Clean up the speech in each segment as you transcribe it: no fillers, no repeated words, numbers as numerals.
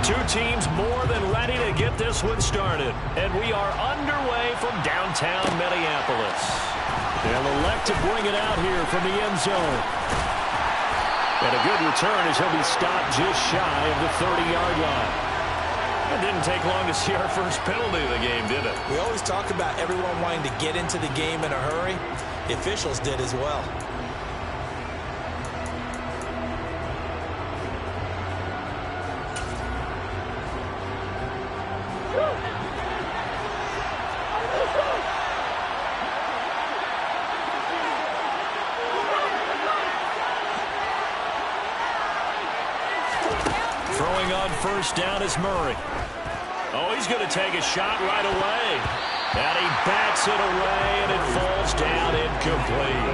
Two teams more than ready to get this one started. And we are underway from downtown Minneapolis. They'll elect to bring it out here from the end zone. And a good return as he'll be stopped just shy of the 30-yard line. It didn't take long to see our first penalty of the game, did it? We always talk about everyone wanting to get into the game in a hurry. The officials did as well. Throwing on first down is Murray. Oh, he's going to take a shot right away. And he bats it away, and it falls down incomplete.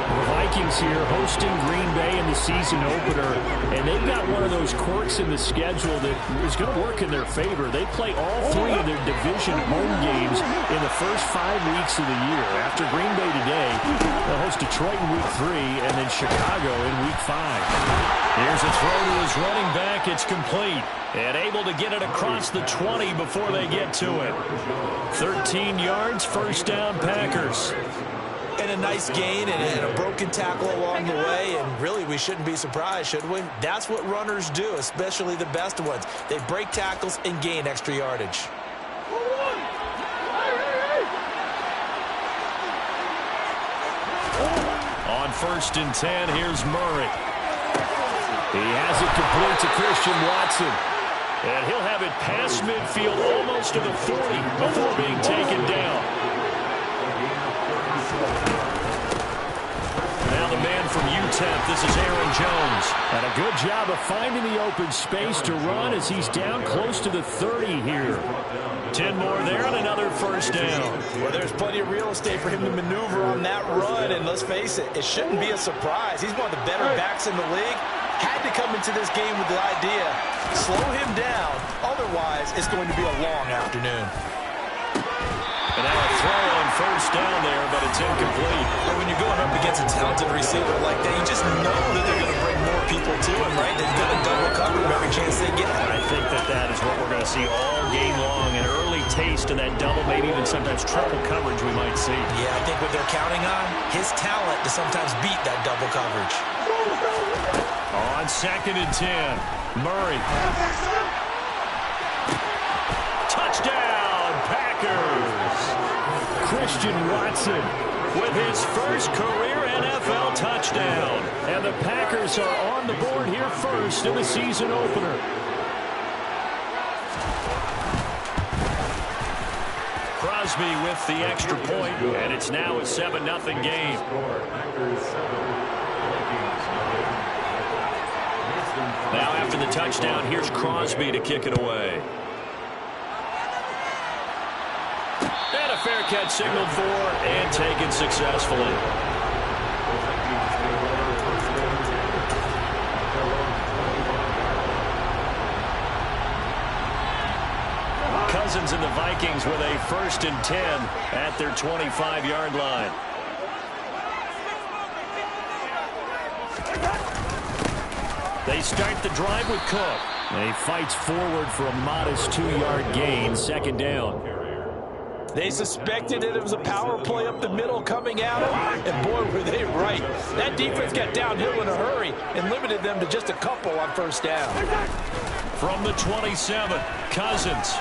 The Vikings here hosting Green Bay in the season opener, and they've got one of those quirks in the schedule that is going to work in their favor. They play all three of their division home games in the first 5 weeks of the year. After Green Bay today, they'll host Detroit in Week 3 and then Chicago in Week 5. Here's a throw to his running back. It's complete. And able to get it across the 20 before they get to it. 13 yards, first down, Packers. And a nice gain and a broken tackle along the way. And really, we shouldn't be surprised, should we? That's what runners do, especially the best ones. They break tackles and gain extra yardage. On first and 10, here's Murray. He has it complete to Christian Watson. And he'll have it past midfield almost to the 40 before being taken down. Now the man from UTEP, this is Aaron Jones. And a good job of finding the open space to run as he's down close to the 30 here. 10 more there and another first down. Well, there's plenty of real estate for him to maneuver on that run. And let's face it, it shouldn't be a surprise. He's one of the better backs in the league. Had to come into this game with the idea, slow him down. Otherwise, it's going to be a long afternoon. And now a throw on first down there, but it's incomplete. But when you're going up against a talented receiver like that, you just know that they're going to bring more people to him, right? They're going to double cover him every chance they get. I think that is what we're going to see all game long. An early taste of that double, maybe even sometimes triple coverage we might see. Yeah, I think what they're counting on, his talent to sometimes beat that double coverage. On second and 10, Murray. Touchdown, Packers. Christian Watson with his first career NFL touchdown. And the Packers are on the board here first in the season opener. Crosby with the extra point, and it's now a 7-0 game. Now after the touchdown, here's Crosby to kick it away. And a fair catch signaled for and taken successfully. Cousins and the Vikings with a first and 10 at their 25-yard line. They start the drive with Cook. He fights forward for a modest 2-yard gain, second down. They suspected that it was a power play up the middle coming at him, and boy, were they right. That defense got downhill in a hurry and limited them to just a couple on first down. From the 27, Cousins.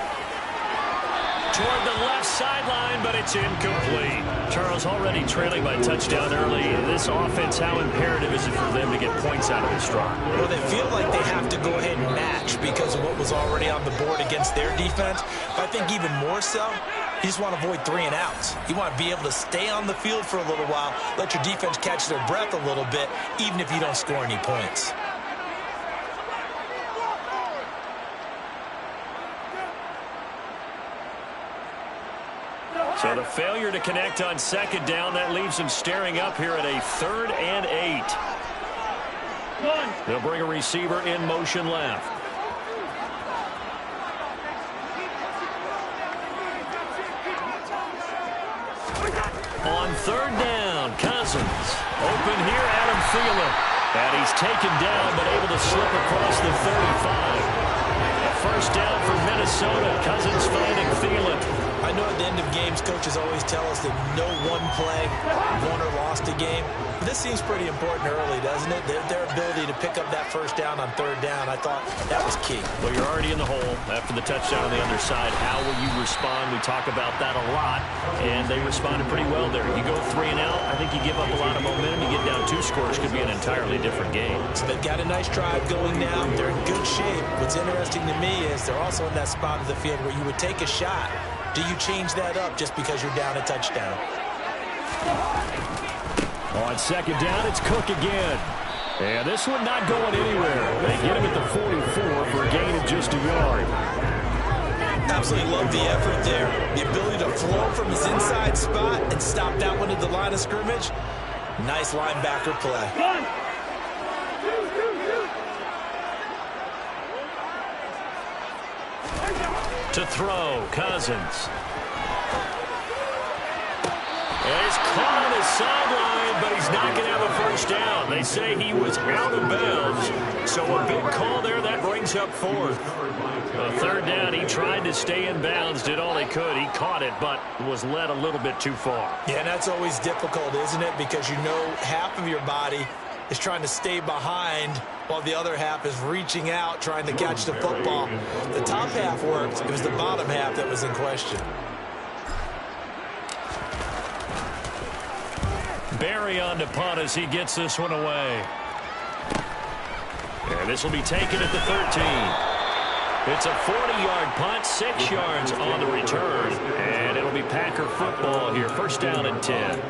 Toward the left sideline, but it's incomplete. Charles, already trailing by touchdown early. This offense, how imperative is it for them to get points out of this drive? Well, they feel like they have to go ahead and match because of what was already on the board against their defense. But I think even more so, you just want to avoid 3 and outs. You want to be able to stay on the field for a little while, let your defense catch their breath a little bit, even if you don't score any points. So the failure to connect on second down, that leaves them staring up here at a 3rd and 8. They'll bring a receiver in motion left. On 3rd down, Cousins. Open here, Adam Thielen. And he's taken down, but able to slip across the 35. A first down for Minnesota. Cousins finding Thielen. I know at the end of games, coaches always tell us that no one play won or lost a game. But this seems pretty important early, doesn't it? Their ability to pick up that first down on third down, I thought that was key. Well, you're already in the hole after the touchdown on the other side. How will you respond? We talk about that a lot, and they responded pretty well there. You go 3 and out, I think you give up a lot of momentum. You get down 2 scores, could be an entirely different game. So they've got a nice drive going now. They're in good shape. What's interesting to me is they're also in that spot of the field where you would take a shot. Do you change that up just because you're down a touchdown? On second down, it's Cook again. And this one not going anywhere. They get him at the 44 for a gain of just a yard. Absolutely love the effort there. The ability to flow from his inside spot and stop that one at the line of scrimmage. Nice linebacker play. To throw, Cousins. And he's caught on his sideline, but he's not going to have a first down. They say he was out of bounds. So a big call there, that brings up 4th. Third down, he tried to stay in bounds, did all he could. He caught it, but was led a little bit too far. Yeah, and that's always difficult, isn't it? Because you know half of your body is trying to stay behind while the other half is reaching out, trying to catch the football. The top half worked. It was the bottom half that was in question. Barry on to punt as he gets this one away. And this will be taken at the 13. It's a 40-yard punt, 6 yards on the return. And it'll be Packer football here. First down and 10.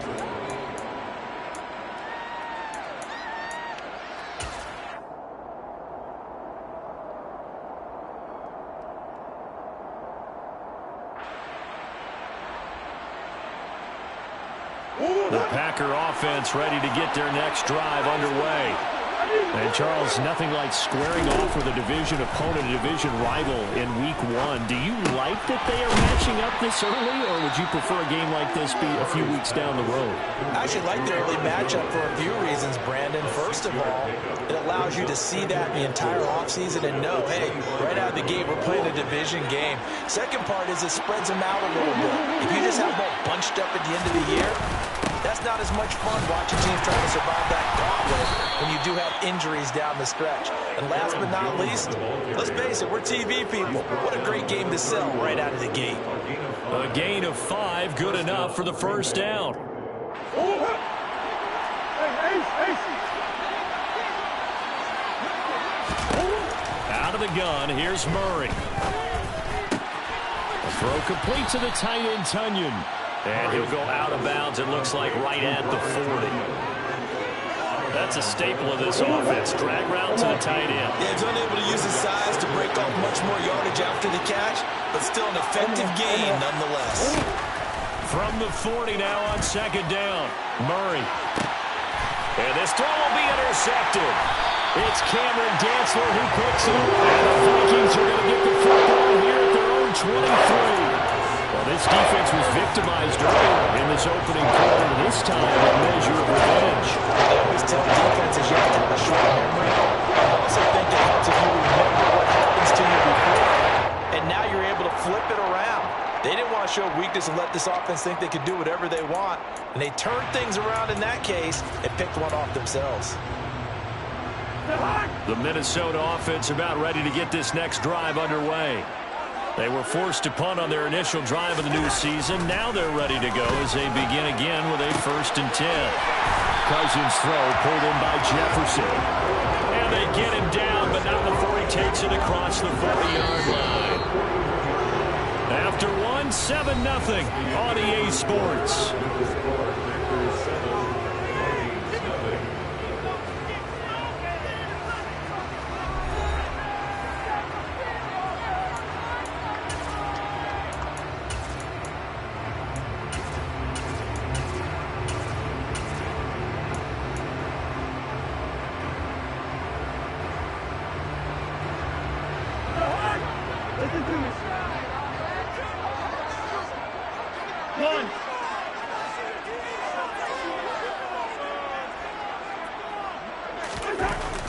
The Packer offense ready to get their next drive underway. And, Charles, nothing like squaring off with a division opponent, a division rival in Week 1. Do you like that they are matching up this early, or would you prefer a game like this be a few weeks down the road? I actually like the early matchup for a few reasons, Brandon. First of all, it allows you to see that the entire offseason and know, hey, right out of the gate, we're playing a division game. Second part is it spreads them out a little bit. If you just have them all bunched up at the end of the year, that's not as much fun watching teams trying to survive that gauntlet when you do have injuries down the stretch. And last but not least, let's face it, we're TV people. What a great game to sell right out of the gate. A gain of 5, good enough for the first down. Out of the gun, here's Murray. A throw complete to the tight end, Tunyon. And he'll go out of bounds, it looks like, right at the 40. That's a staple of this offense. Drag route to the tight end. Yeah, he's unable to use his size to break off much more yardage after the catch, but still an effective gain nonetheless. From the 40 now on second down. Murray. And this throw will be intercepted. It's Cameron Dantzler who picks it. And the Vikings are going to get the football here at their own 23. Well, this defense was victimized earlier in this opening quarter. This time, a measure of revenge. I always tell defenses you have to have a short memory. I also think it helps if you remember what happens to you before, and now you're able to flip it around. They didn't want to show weakness and let this offense think they could do whatever they want, and they turned things around in that case and picked one off themselves. The Minnesota offense about ready to get this next drive underway. They were forced to punt on their initial drive of the new season. Now they're ready to go as they begin again with a 1st and 10. Cousins throw pulled in by Jefferson. And they get him down, but not before he takes it across the 40-yard line. After 7-0 on EA Sports.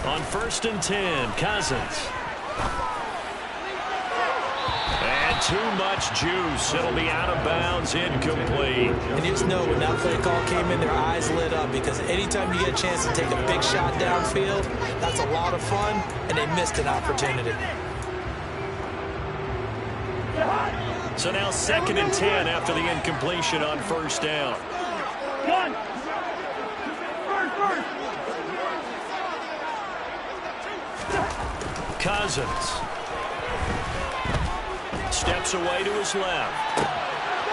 On 1st and 10, Cousins. too much juice. It'll be out of bounds, incomplete. And you just know when that play call came in, their eyes lit up because anytime you get a chance to take a big shot downfield, that's a lot of fun, and they missed an opportunity. So now 2nd and 10 after the incompletion on first down. Cousins steps away to his left.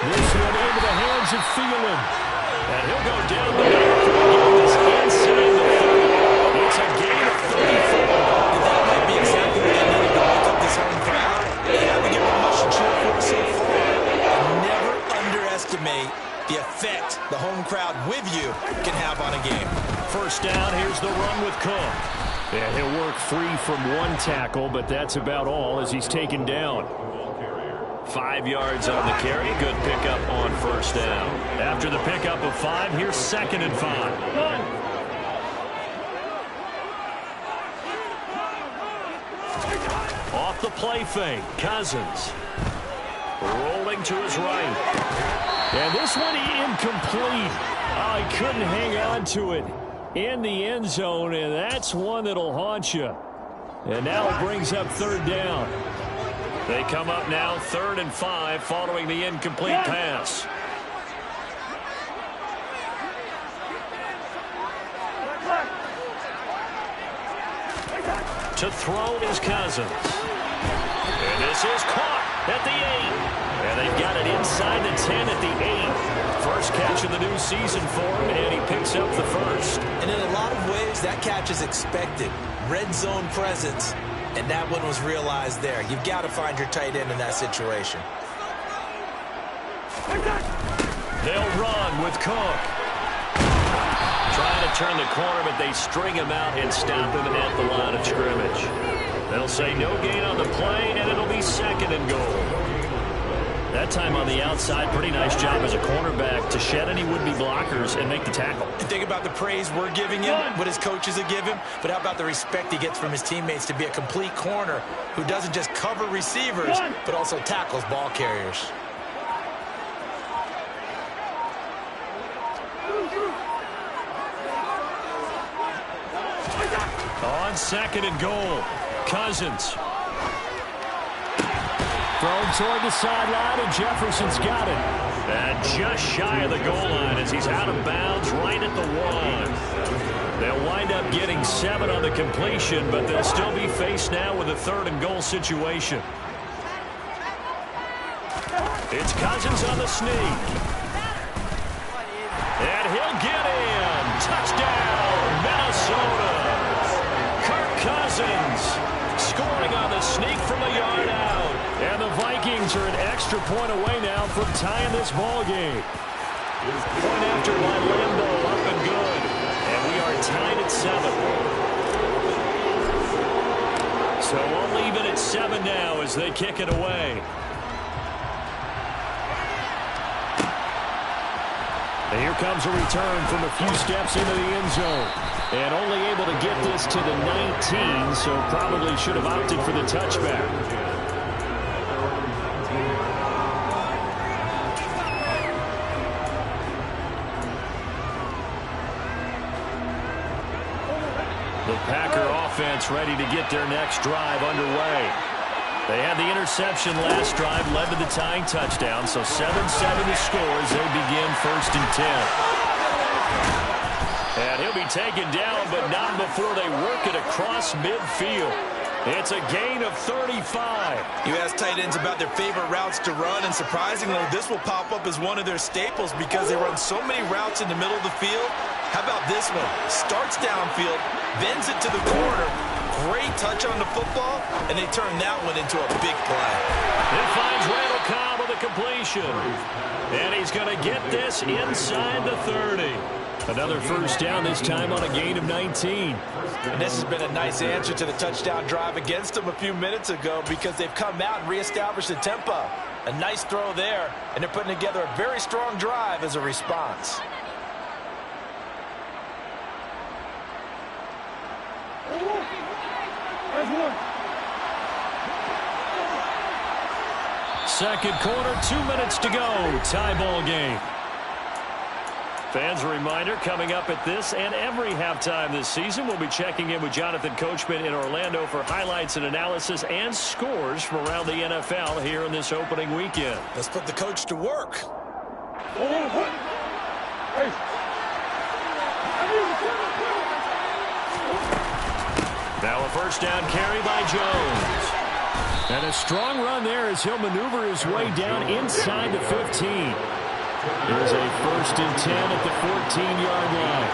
This one into the hands of Thielen. And he'll go down the middle before getting this inside the 30. It's a gain of 34. That might be exactly what they needed to wake up this home crowd. They haven't given much to cheer for so far. Never underestimate the effect the home crowd with you can have on a game. First down, here's the run with Cook. Yeah, he'll work free from one tackle, but that's about all as he's taken down. 5 yards on the carry. Good pickup on first down. After the pickup of 5, here's 2nd and 5. Off the play fake, Cousins. Rolling to his right. And this one incomplete. Oh, he couldn't hang on to it in the end zone, and that's one that'll haunt you. And now it brings up 3rd down. They come up now 3rd and 5 following the incomplete pass. To throw is Cousins. And this is caught at the 8. And they've got it inside the 10 at the 8. First catch of the new season for him, and he picks up the first. And in a lot of ways, that catch is expected. Red zone presence. And that one was realized there. You've got to find your tight end in that situation. They'll run with Cook. Trying to turn the corner, but they string him out and stop him at the line of scrimmage. They'll say no gain on the play, and it'll be 2nd and goal. That time on the outside, pretty nice job as a cornerback to shed any would-be blockers and make the tackle. Think about the praise we're giving him, what his coaches have given, but how about the respect he gets from his teammates to be a complete corner who doesn't just cover receivers, but also tackles ball carriers. On 2nd and goal, Cousins. Thrown toward the sideline, and Jefferson's got it. And just shy of the goal line as he's out of bounds right at the 1. They'll wind up getting 7 on the completion, but they'll still be faced now with a 3rd and goal situation. It's Cousins on the sneak. And he'll get in. Touchdown, Minnesota. Kirk Cousins scoring on the sneak from a yard out. And the Vikings are an extra point away now from tying this ball game. Point after by Lambeau, up and good. And we are tied at 7. So we'll leave it at 7 now as they kick it away. And here comes a return from a few steps into the end zone. And only able to get this to the 19, so probably should have opted for the touchback. The Packer offense ready to get their next drive underway. They had the interception last drive, led to the tying touchdown, so 7-7 to score as they begin 1st and 10. And he'll be taken down, but not before they work it across midfield. It's a gain of 35. You ask tight ends about their favorite routes to run, and surprisingly, this will pop up as one of their staples because they run so many routes in the middle of the field. How about this one? Starts downfield, bends it to the corner. Great touch on the football, and they turn that one into a big play. It finds Randall Cobb with a completion. And he's going to get this inside the 30. Another first down, this time on a gain of 19. And this has been a nice answer to the touchdown drive against them a few minutes ago because they've come out and reestablished the tempo. A nice throw there, and they're putting together a very strong drive as a response. second quarter, 2 minutes to go. Tie ball game. Fans, a reminder, coming up at this and every halftime this season, we'll be checking in with Jonathan Coachman in Orlando for highlights and analysis and scores from around the NFL here in this opening weekend. Let's put the coach to work. Now a first down carry by Jones. And a strong run there as he'll maneuver his way down inside the 15. Here's a first and 10 at the 14-yard line.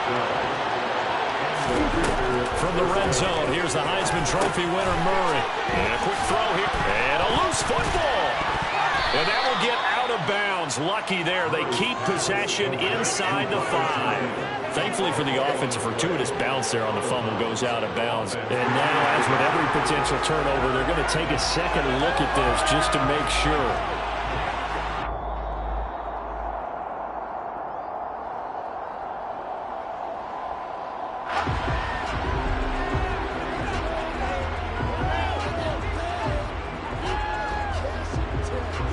From the red zone, here's the Heisman Trophy winner, Murray. And a quick throw here. And a loose football. And that will get out of bounds. Lucky there. They keep possession inside the 5. Thankfully for the offense, a fortuitous bounce there on the fumble goes out of bounds. And now, as with every potential turnover, they're going to take a second look at this just to make sure.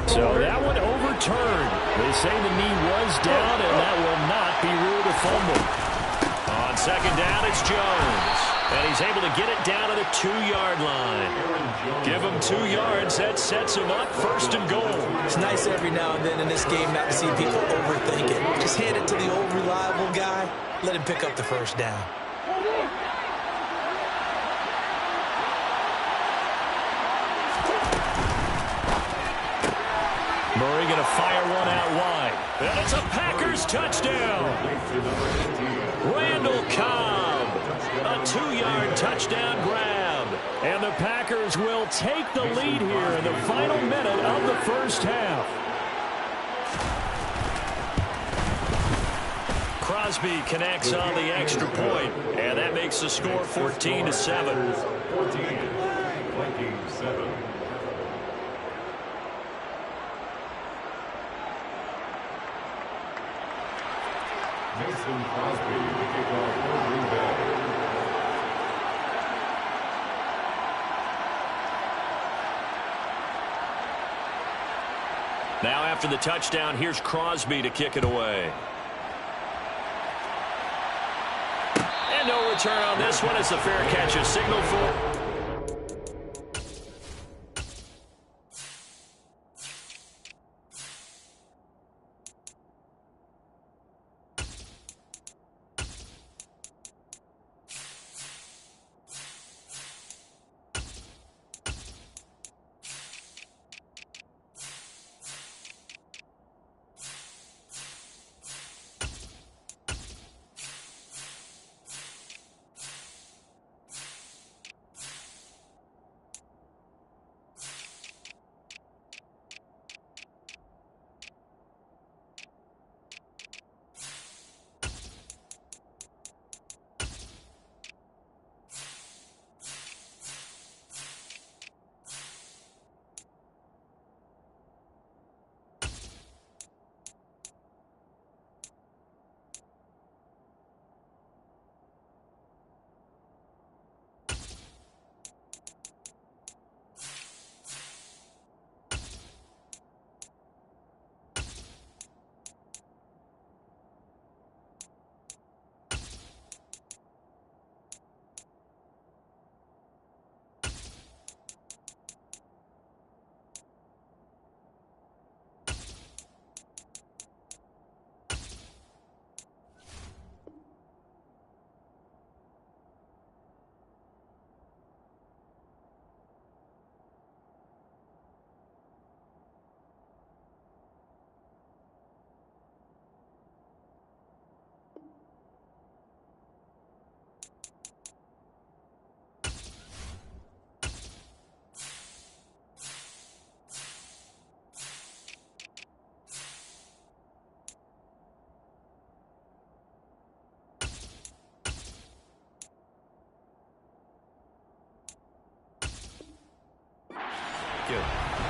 So that one overturned. They say the knee was down, and that will not be ruled a fumble. On second down, it's Jones. And he's able to get it down to the 2-yard line. Give him 2 yards. That sets him up first and goal. It's nice every now and then in this game not to see people overthink it. Just hand it to the old reliable guy. Let him pick up the first down. Murray going to fire one out wide. And it's a Packers touchdown. Randall Cobb. A 2-yard touchdown grab. And the Packers will take the lead here in the final minute of the first half. Crosby connects on the extra point. And that makes the score 14-7. 14-7. Mason Crosby to kick off for Green Bay. Now after the touchdown, here's Crosby to kick it away. And no return on this one. It's a fair catch, a signal for...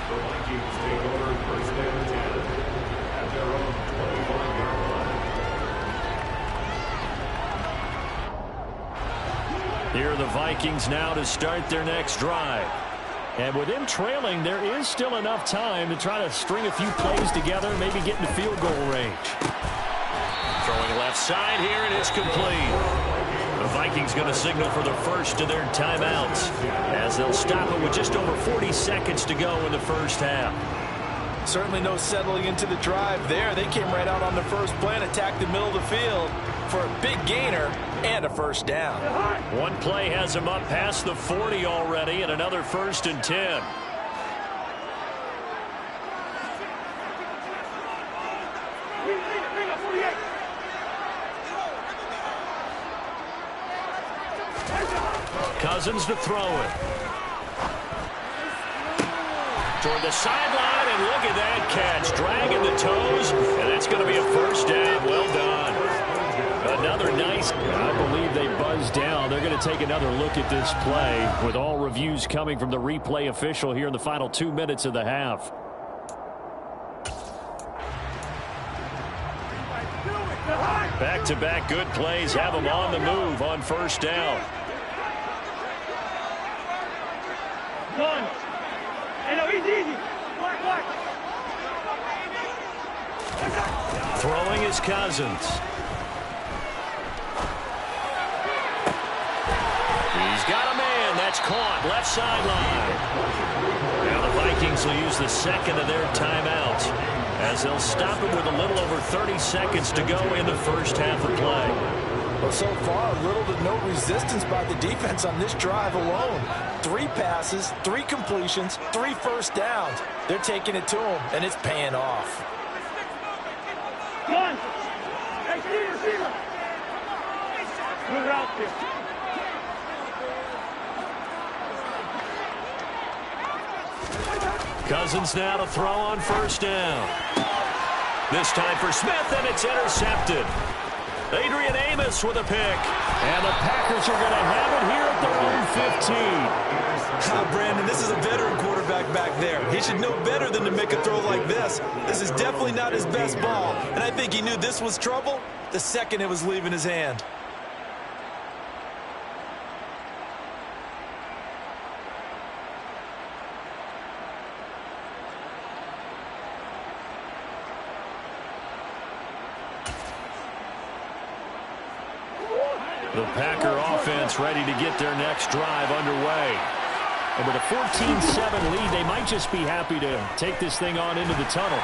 The Vikings take over first and 10 at their own 25-yard line. Here are the Vikings now to start their next drive. And with him trailing, there is still enough time to try to string a few plays together, maybe get into field goal range. Throwing left side here, and it's complete. The Vikings going to signal for the first of their timeouts as they'll stop it with just over 40 seconds to go in the first half. Certainly no settling into the drive there. They came right out on the first play and attacked the middle of the field for a big gainer and a first down. One play has him up past the 40 already, and another 1st and 10. Cousins to throw it. Toward the sideline, and look at that catch. Dragging the toes, and that's going to be a first down. Well done. Another nice. I believe they buzzed down. They're going to take another look at this play with all reviews coming from the replay official here in the final 2 minutes of the half. Back-to-back good plays have them on the move on first down. Throwing is Cousins. He's got a man. That's caught. Left sideline. Now the Vikings will use the second of their timeouts as they'll stop it with a little over 30 seconds to go in the first half of play. Well, so far, little to no resistance by the defense on this drive alone. 3 passes, 3 completions, 3 first downs. They're taking it to them, and it's paying off. Cousins now to throw on first down. This time for Smith, and it's intercepted. Adrian Amos with a pick. And the Packers are going to have it here at their own 15. Brandon, this is a veteran quarterback back there. He should know better than to make a throw like this. This is definitely not his best ball. And I think he knew this was trouble the second it was leaving his hand. The Packer offense ready to get their next drive underway. And with a 14-7 lead, they might just be happy to take this thing on into the tunnel.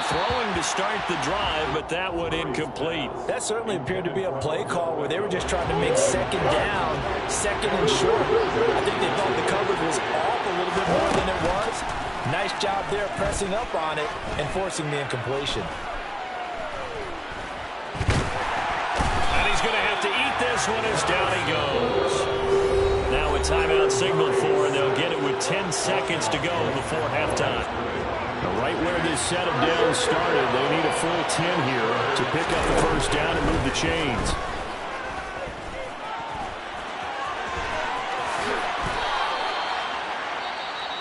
Throwing to start the drive, but that one incomplete. That certainly appeared to be a play call where they were just trying to make second down, second and short. I think they thought the coverage was off a little bit more than it was. Nice job there pressing up on it and forcing the incompletion. Going to have to eat this one as down he goes. Now a timeout signaled for, and they'll get it with 10 seconds to go before halftime. Right where this set of downs started, they need a full 10 here to pick up the first down and move the chains.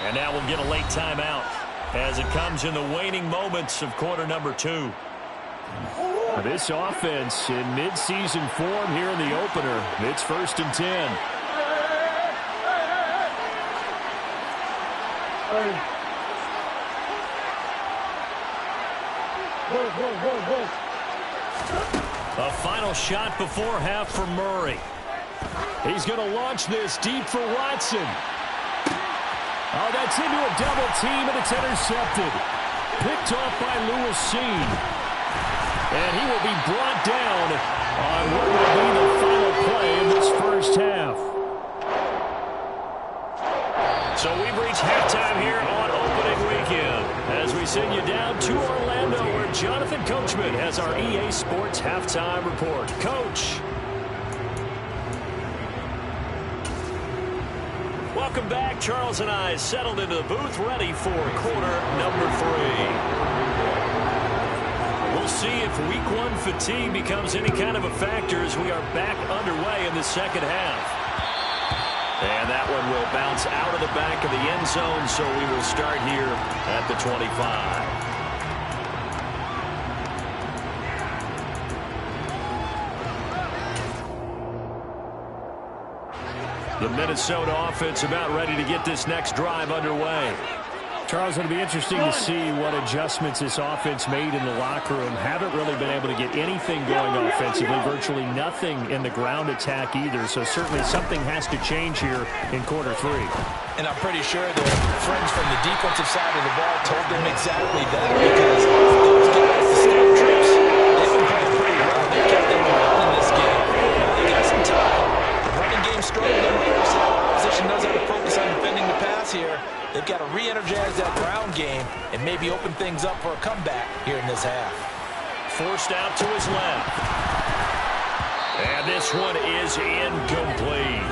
And now we'll get a late timeout as it comes in the waning moments of quarter number 2. This offense in mid-season form here in the opener. It's 1st and 10. A final shot before half for Murray. He's going to launch this deep for Watson. Oh, that's into a double team, and it's intercepted. Picked off by Lewis Seen. And he will be brought down on what will be the final play in this first half. So we've reached halftime here on opening weekend as we send you down to Orlando where Jonathan Coachman has our EA Sports halftime report. Coach. Welcome back. Charles and I settled into the booth ready for quarter number 3. We'll see if week 1 fatigue becomes any kind of a factor as we are back underway in the second half. And that one will bounce out of the back of the end zone, so we will start here at the 25. The Minnesota offense about ready to get this next drive underway. Charles, it'll be interesting to see what adjustments this offense made in the locker room. Haven't really been able to get anything going offensively, virtually nothing in the ground attack either. So certainly something has to change here in quarter 3. And I'm pretty sure their friends from the defensive side of the ball told them exactly that, because those guys, the scout trips, they've been playing pretty well. They kept them around in this game. Now they got some time. The running game struggling. Opposition knows how to focus on defending the pass here. They've got to re-energize that ground game and maybe open things up for a comeback here in this half. Forced out to his left. And this one is incomplete.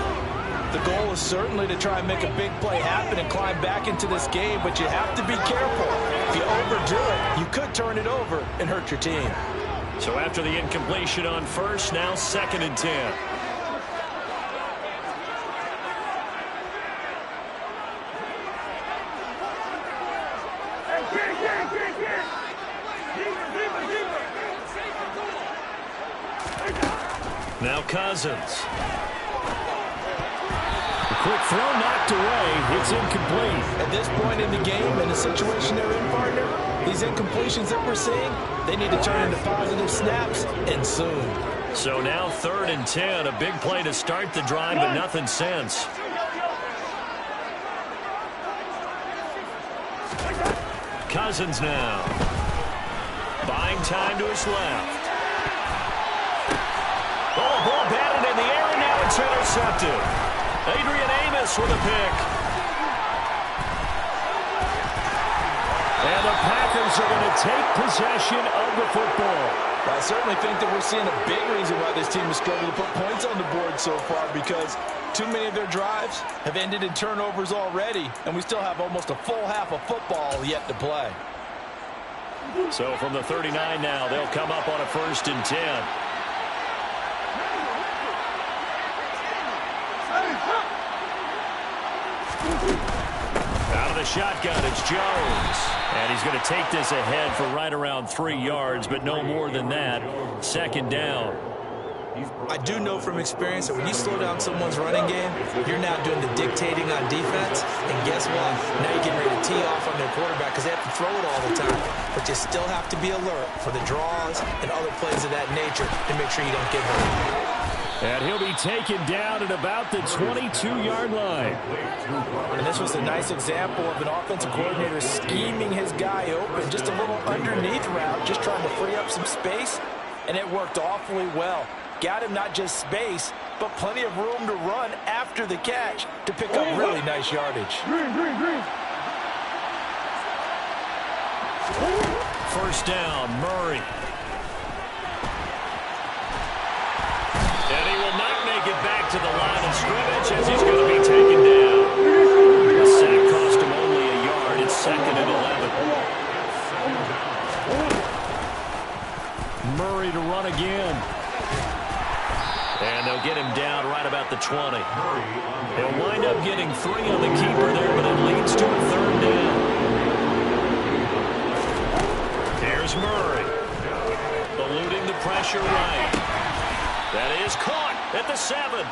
The goal is certainly to try and make a big play happen and climb back into this game, but you have to be careful. If you overdo it, you could turn it over and hurt your team. So after the incompletion on first, now 2nd and 10. Now Cousins. A quick throw knocked away. It's incomplete. At this point in the game, in the situation they're in, partner, these incompletions that we're seeing, they need to turn into positive snaps, and soon. So now 3rd and 10. A big play to start the drive, but nothing since. Cousins now. Buying time to his left. Oh, ball batted in the air, and now it's intercepted. Adrian Amos with a pick. And the Packers are going to take possession of the football. I certainly think that we're seeing a big reason why this team has struggled to put points on the board so far, because too many of their drives have ended in turnovers already, and we still have almost a full half of football yet to play. So from the 39 now, they'll come up on a 1st and 10. Out of the shotgun, it's Jones. And he's going to take this ahead for right around 3 yards, but no more than that. 2nd down. I do know from experience that when you slow down someone's running game, you're now doing the dictating on defense. And guess what? Now you're getting ready to tee off on their quarterback because they have to throw it all the time. But you still have to be alert for the draws and other plays of that nature to make sure you don't get hurt. And he'll be taken down at about the 22-yard line. And this was a nice example of an offensive coordinator scheming his guy open. Just a little underneath route, just trying to free up some space. And it worked awfully well. Got him not just space, but plenty of room to run after the catch to pick up really nice yardage. First down, Murray. And he will not make it back to the line of scrimmage as he's going to be taken down. The sack cost him only a yard. It's 2nd and 11. Murray to run again. And they'll get him down right about the 20. He'll wind up getting 3 on the keeper there, but it leads to a 3rd down. Here's Murray. Eluding the pressure right. That is caught at the 7.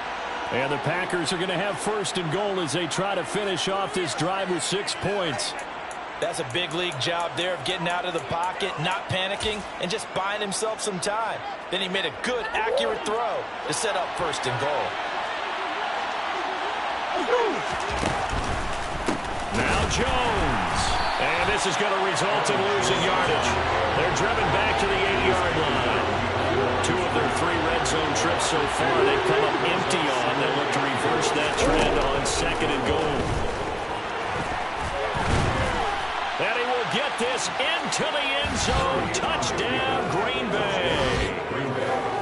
And the Packers are going to have 1st and goal as they try to finish off this drive with 6 points. That's a big league job there of getting out of the pocket, not panicking, and just buying himself some time. Then he made a good, accurate throw to set up 1st and goal. Now Jones. And this is going to result in losing yardage. They're driven back to the 8-yard line. 2 of their 3 red zone trips so far, they've come up empty on. They'll look to reverse that trend on 2nd and goal. And he will get this into the end zone. Touchdown, Green Bay.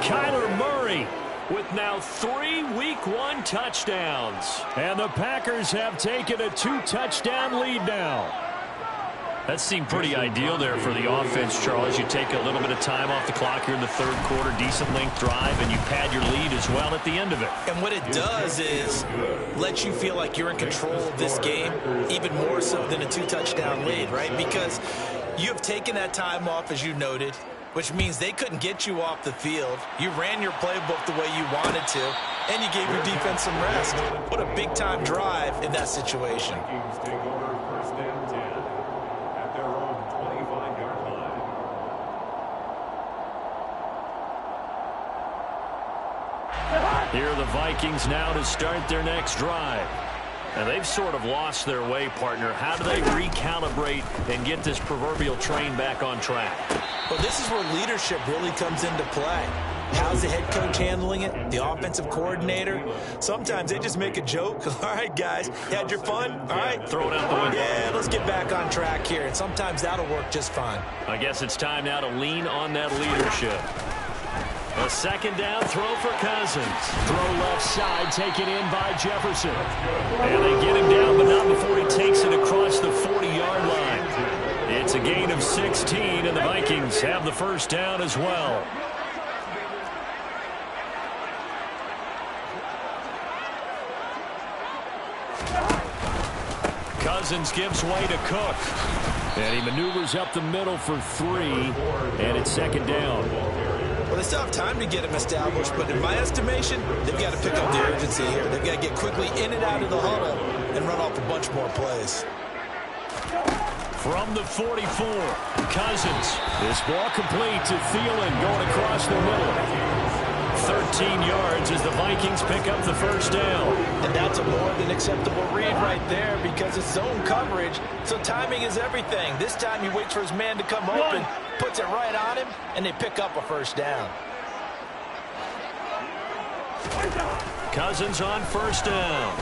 Kyler Murray with now 3 Week 1 touchdowns. And the Packers have taken a 2-touchdown lead now. That seemed pretty ideal there for the offense, Charles. You take a little bit of time off the clock here in the 3rd quarter, decent length drive, and you pad your lead as well at the end of it. And what it does is let you feel like you're in control of this game, even more so than a 2-touchdown lead, right? Because you have taken that time off, as you noted, which means they couldn't get you off the field. You ran your playbook the way you wanted to. and you gave your defense some rest. What a big-time drive in that situation. Vikings take over first and 10 at their own 25-yard line. Here are the Vikings now to start their next drive. And they've sort of lost their way, partner. How do they recalibrate and get this proverbial train back on track? Well, this is where leadership really comes into play. How's the head coach handling it? The offensive coordinator? Sometimes they just make a joke. All right, guys, you had your fun? All right. Throw it out the window. Yeah, let's get back on track here. And sometimes that'll work just fine. I guess it's time now to lean on that leadership. A second down throw for Cousins. Throw left side, taken in by Jefferson. And they get him down, but not before he takes it across the 40-yard line. It's a gain of 16, and the Vikings have the first down as well. Cousins gives way to Cook. And he maneuvers up the middle for 3, and it's second down. Well, they still have time to get him established, but in my estimation, they've got to pick up the urgency here. They've got to get quickly in and out of the huddle and run off a bunch more plays. From the 44, Cousins. This ball complete to Thielen going across the middle. 13 yards as the Vikings pick up the first down. And that's a more than acceptable read right there because it's zone coverage, so timing is everything. This time he waits for his man to come open, puts it right on him, and they pick up a first down. Cousins on first down.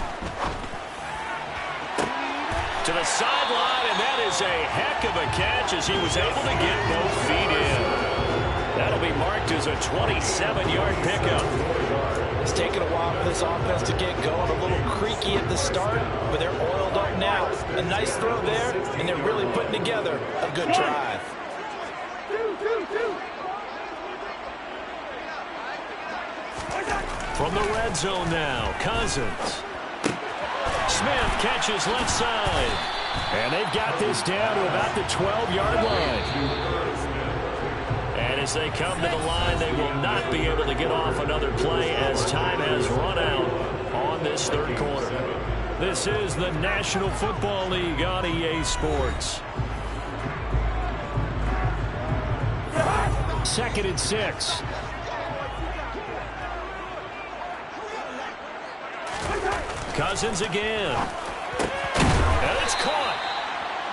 To the sideline, and that is a heck of a catch as he was able to get both feet in. That'll be marked as a 27-yard pickup. It's taken a while for this offense to get going. A little creaky at the start, but they're oiled up now. A nice throw there, and they're really putting together a good drive. From the red zone now, Cousins. Smith catches left side. And they've got this down to about the 12-yard line. And as they come to the line, they will not be able to get off another play as time has run out on this third quarter. This is the National Football League on EA Sports. 2nd and 6. Cousins again. And it's caught.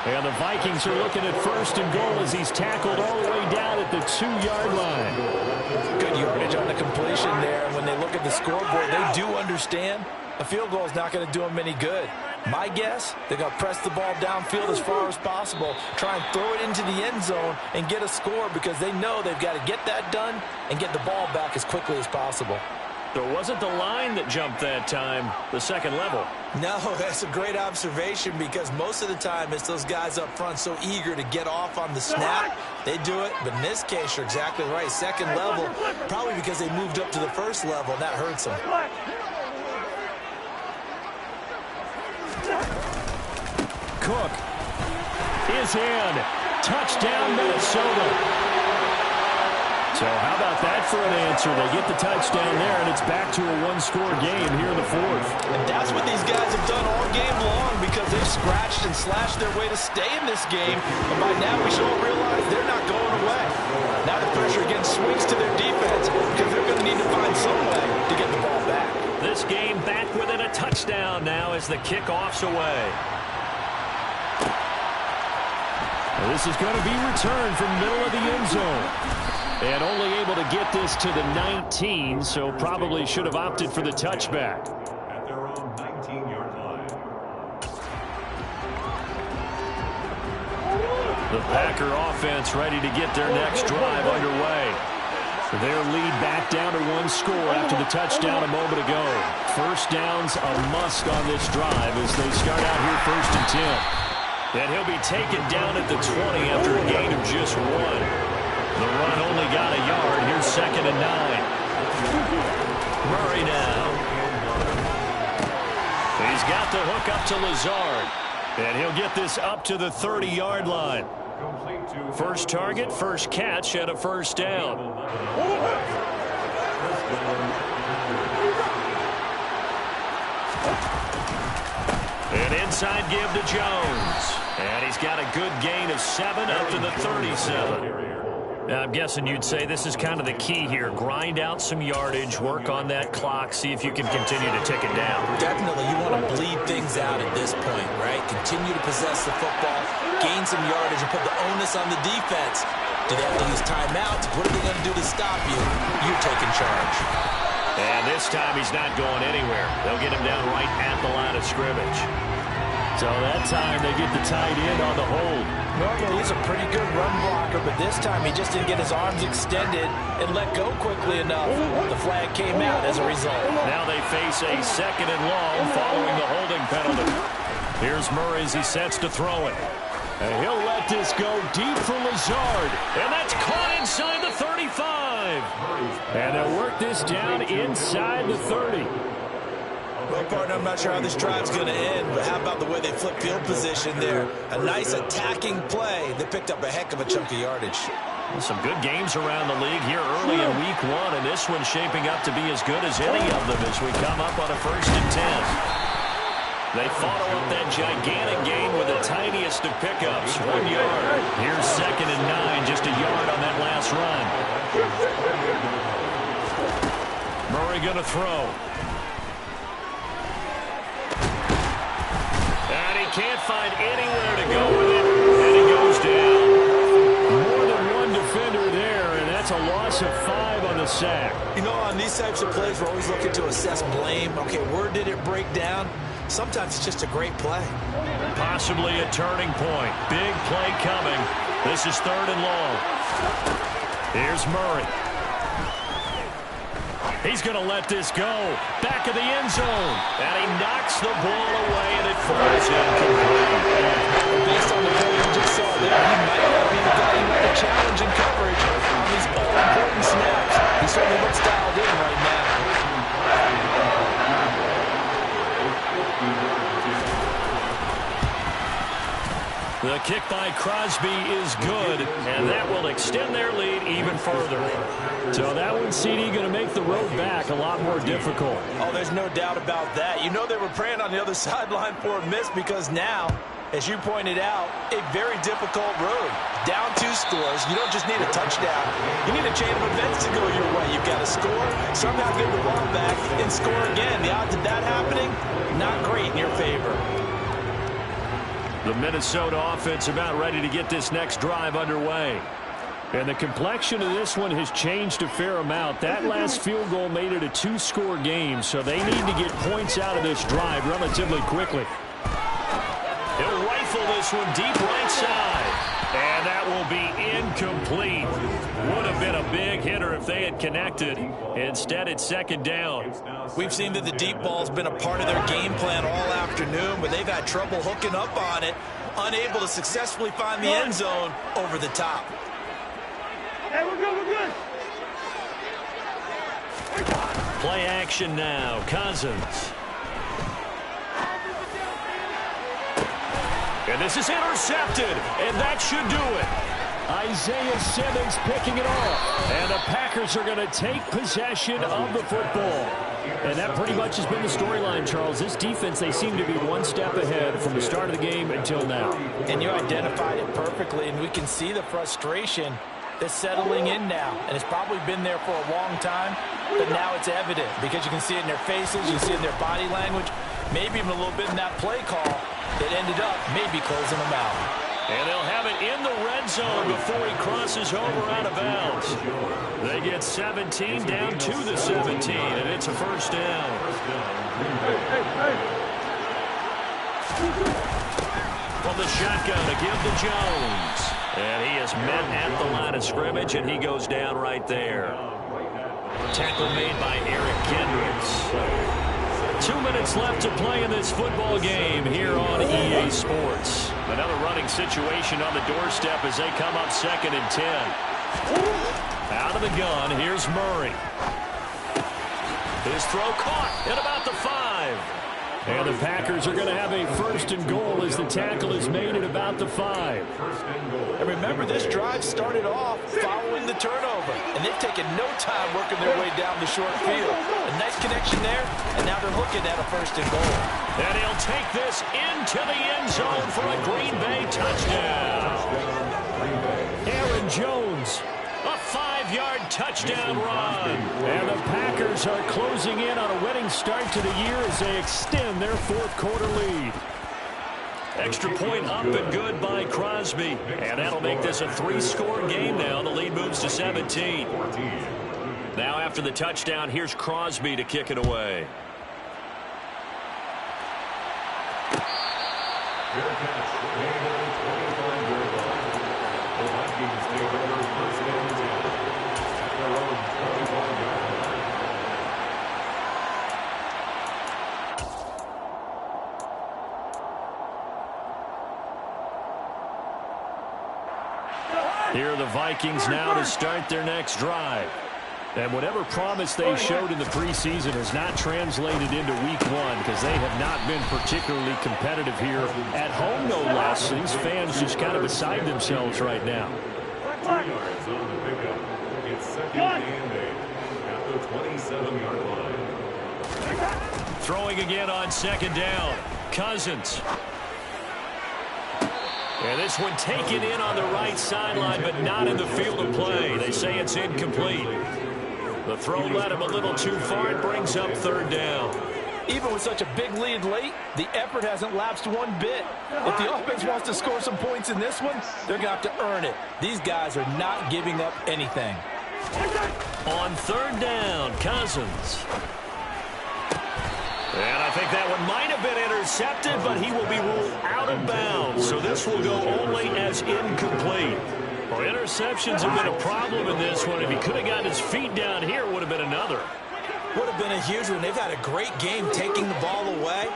And the Vikings are looking at first and goal as he's tackled all the way down at the 2-yard line. Good yardage on the completion there. When they look at the scoreboard, they do understand a field goal is not going to do them any good. My guess, they're going to press the ball downfield as far as possible, try and throw it into the end zone and get a score because they know they've got to get that done and get the ball back as quickly as possible. So it wasn't the line that jumped that time, the second level. No, that's a great observation because most of the time it's those guys up front so eager to get off on the snap. They do it, but in this case, you're exactly right. Second level, probably because they moved up to the first level, and that hurts them. Cook is in. Touchdown, Minnesota. So how about that for an answer? They get the touchdown there, and it's back to a one-score game here in the fourth. And that's what these guys have done all game long because they've scratched and slashed their way to stay in this game. And by now we should all realize they're not going away. Now the pressure again swings to their defense because they're going to need to find some way to get the ball back. This game back within a touchdown now as the kickoff's away. This is going to be returned from middle of the end zone. And only able to get this to the 19, so probably should have opted for the touchback. At their own 19-yard line. The Packer offense ready to get their next drive underway. Their lead back down to one score after the touchdown a moment ago. First down's a must on this drive as they start out here 1st and 10. And he'll be taken down at the 20 after a gain of just 1. The run only got a yard. Here's 2nd and 9. Murray now. He's got the hook up to Lazard. And he'll get this up to the 30-yard line. First target, first catch, and a first down. An inside give to Jones. And he's got a good gain of 7 up to the 37. I'm guessing you'd say this is kind of the key here. Grind out some yardage, work on that clock, see if you can continue to tick it down. Definitely, you want to bleed things out at this point, right? Continue to possess the football, gain some yardage, and put the onus on the defense. Do they have to use timeouts? What are they going to do to stop you? You're taking charge. And this time he's not going anywhere. They'll get him down right at the line of scrimmage. So that time they get the tight end on the hold. Normally he's a pretty good run blocker, but this time he just didn't get his arms extended and let go quickly enough. The flag came out as a result. Now they face a 2nd and long following the holding penalty. Here's Murray as he sets to throw it. And he'll let this go deep for Lazard. And that's caught inside the 35. And they'll work this down inside the 30. Well, partner, I'm not sure how this drive's going to end, but how about the way they flip field position there? A nice attacking play. They picked up a heck of a chunk of yardage. Some good games around the league here early in week 1, and this one's shaping up to be as good as any of them as we come up on a 1st and 10. They follow up that gigantic gain with the tiniest of pickups, 1 yard. Here's 2nd and 9, just a yard on that last run. Murray going to throw. And he can't find anywhere to go with it, and he goes down. More than one defender there, and that's a loss of 5 on the sack. You know, on these types of plays, we're always looking to assess blame. Okay, where did it break down? Sometimes it's just a great play. Possibly a turning point. Big play coming. This is 3rd and long. Here's Murray. He's going to let this go. Back of the end zone. And he knocks the ball away, and it falls incomplete. Based on the play you just saw there, he might not be the guy you want to challenge in coverage on these all-important snaps. He certainly looks dialed in right now. The kick by Crosby is good, and that will extend their lead even further. So that one, CD, going to make the road back a lot more difficult. Oh, there's no doubt about that. You know they were praying on the other sideline for a miss because now, as you pointed out, a very difficult road. Down 2 scores. You don't just need a touchdown. You need a chain of events to go your way. You've got to score, somehow get the ball back, and score again. The odds of that happening, not great in your favor. The Minnesota offense about ready to get this next drive underway. And the complexion of this one has changed a fair amount. That last field goal made it a 2-score game, so they need to get points out of this drive relatively quickly. He'll rifle this one deep right side. And that will be incomplete. Would have been a big hitter if they had connected. Instead, it's 2nd down. We've seen that the deep ball's been a part of their game plan all afternoon, but they've had trouble hooking up on it, unable to successfully find the end zone over the top. Hey, we're good, we're good. Play action now. Cousins. And this is intercepted, and that should do it. Isaiah Simmons picking it off. And the Packers are going to take possession of the football. And that pretty much has been the storyline, Charles. This defense, they seem to be one step ahead from the start of the game until now. And you identified it perfectly, and we can see the frustration that's settling in now. And it's probably been there for a long time, but now it's evident because you can see it in their faces, you see it in their body language, maybe even a little bit in that play call that ended up maybe closing them out. And they'll have it in the red zone before he crosses over out of bounds. They get 17 down to the 17, and it's a 1st down. From the shotgun to give to Jones. And he is met at the line of scrimmage, and he goes down right there. Tackle made by Eric Kendricks. 2 minutes left to play in this football game here on EA Sports. Another running situation on the doorstep as they come up 2nd and 10. Out of the gun, here's Murray. His throw caught at about the 5. And the Packers are going to have a first and goal as the tackle is made at about the 5. And remember, this drive started off following the turnover, and they've taken no time working their way down the short field. A nice connection there, and now they're looking at a first and goal. And he'll take this into the end zone for a Green Bay touchdown. Aaron Jones, a 5-yard touchdown run. And the Packers are closing in on a winning start to the year as they extend their fourth-quarter lead. Extra point up and good by Crosby. And that'll make this a 3-score game now. The lead moves to 17. Now after the touchdown, here's Crosby to kick it away. Fair catch. Made on the 25-yard line. The Vikings take over first and 10 at their own 25-yard line. Here are the Vikings now to start their next drive. And whatever promise they showed in the preseason has not translated into week 1 because they have not been particularly competitive here at home, no less. These fans just kind of beside themselves right now. 3 yards on the pickup. It's second and 8 at the 27-yard line. Throwing again on second down. Cousins. And this one taken in on the right sideline, but not in the field of play. They say it's incomplete. The throw led him a little too far. It brings up third down. Even with such a big lead late, the effort hasn't lapsed one bit. If the offense wants to score some points in this one, they're going to have to earn it. These guys are not giving up anything. On third down, Cousins. And I think that one might have been intercepted, but he will be ruled out of bounds. So this will go only as incomplete. Well, interceptions have been a problem in this one. If he could have gotten his feet down here, it would have been another. Would have been a huge one. They've had a great game taking the ball away.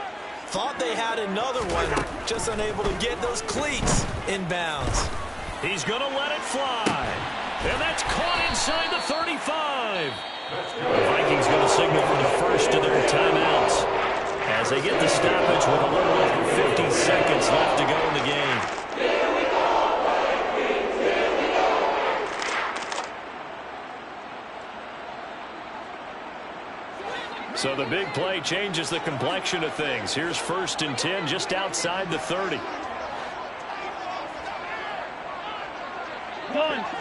Thought they had another one, just unable to get those cleats in bounds. He's going to let it fly. And that's caught inside the 35. The Vikings going to signal for the first of their timeouts as they get the stoppage with a little over 50 seconds left to go in the game. So the big play changes the complexion of things. Here's first and 10 just outside the 30.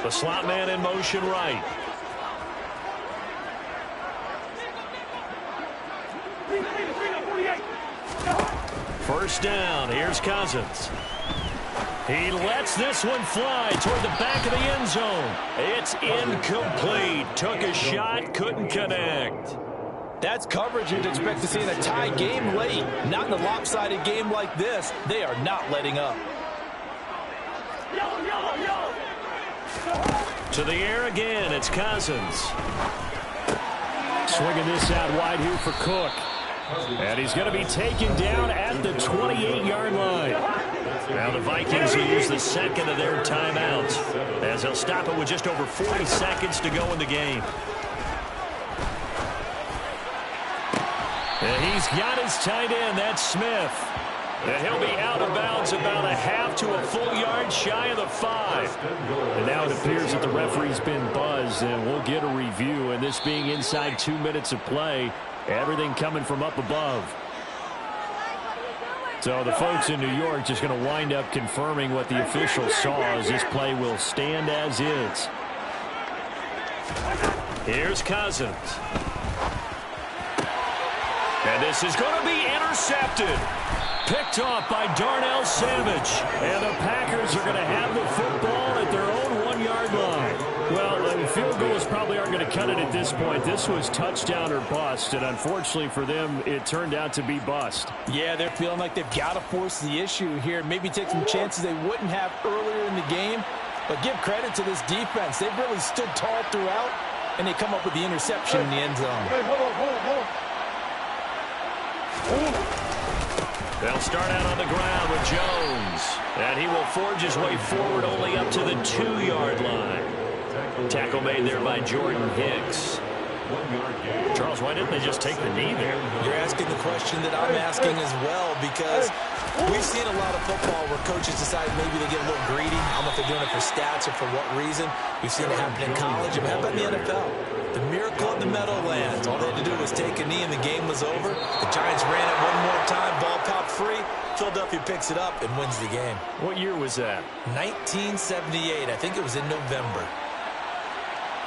The slot man in motion right. First down. Here's Cousins. He lets this one fly toward the back of the end zone. It's incomplete. Took a shot, couldn't connect. That's coverage you'd expect to see in a tie game late. Not in a lopsided game like this. They are not letting up. To the air again, it's Cousins. Swinging this out wide here for Cook. And he's going to be taken down at the 28-yard line. Now the Vikings will use the second of their timeouts as they'll stop it with just over 40 seconds to go in the game. And he's got his tight end, that's Smith. And he'll be out of bounds about a half to a full yard shy of the 5. And now it appears that the referee's been buzzed, and we'll get a review. And this being inside 2 minutes of play, everything coming from up above. So the folks in New York just going to wind up confirming what the officials saw as this play will stand as is. Here's Cousins. And this is going to be intercepted. Picked off by Darnell Savage. And the Packers are going to have the football at their own 1-yard line. Well, the field goals probably aren't going to cut it at this point. This was touchdown or bust, and unfortunately for them, it turned out to be bust. Yeah, they're feeling like they've got to force the issue here. Maybe take some chances they wouldn't have earlier in the game. But give credit to this defense. They've really stood tall throughout, and they come up with the interception in the end zone. Hold on. They'll start out on the ground with Jones. And he will forge his way forward only up to the 2-yard line. Tackle made there by Jordan Hicks. 1-yard gain. Charles, why didn't they just take the knee there? You're asking the question that I'm asking as well, because we've seen a lot of football where coaches decide maybe they get a little greedy. I don't know if they're doing it for stats or for what reason. We've seen it happen in college. It happened in the NFL. The miracle of the Meadowlands. All they had to do was take a knee and the game was over. The Giants ran it one more time. Ball popped free. Philadelphia picks it up and wins the game. What year was that? 1978. I think it was in November.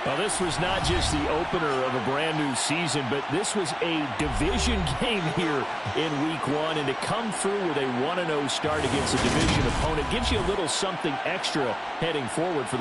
Well, this was not just the opener of a brand-new season, but this was a division game here in Week 1. And to come through with a 1-0 start against a division opponent gives you a little something extra heading forward for the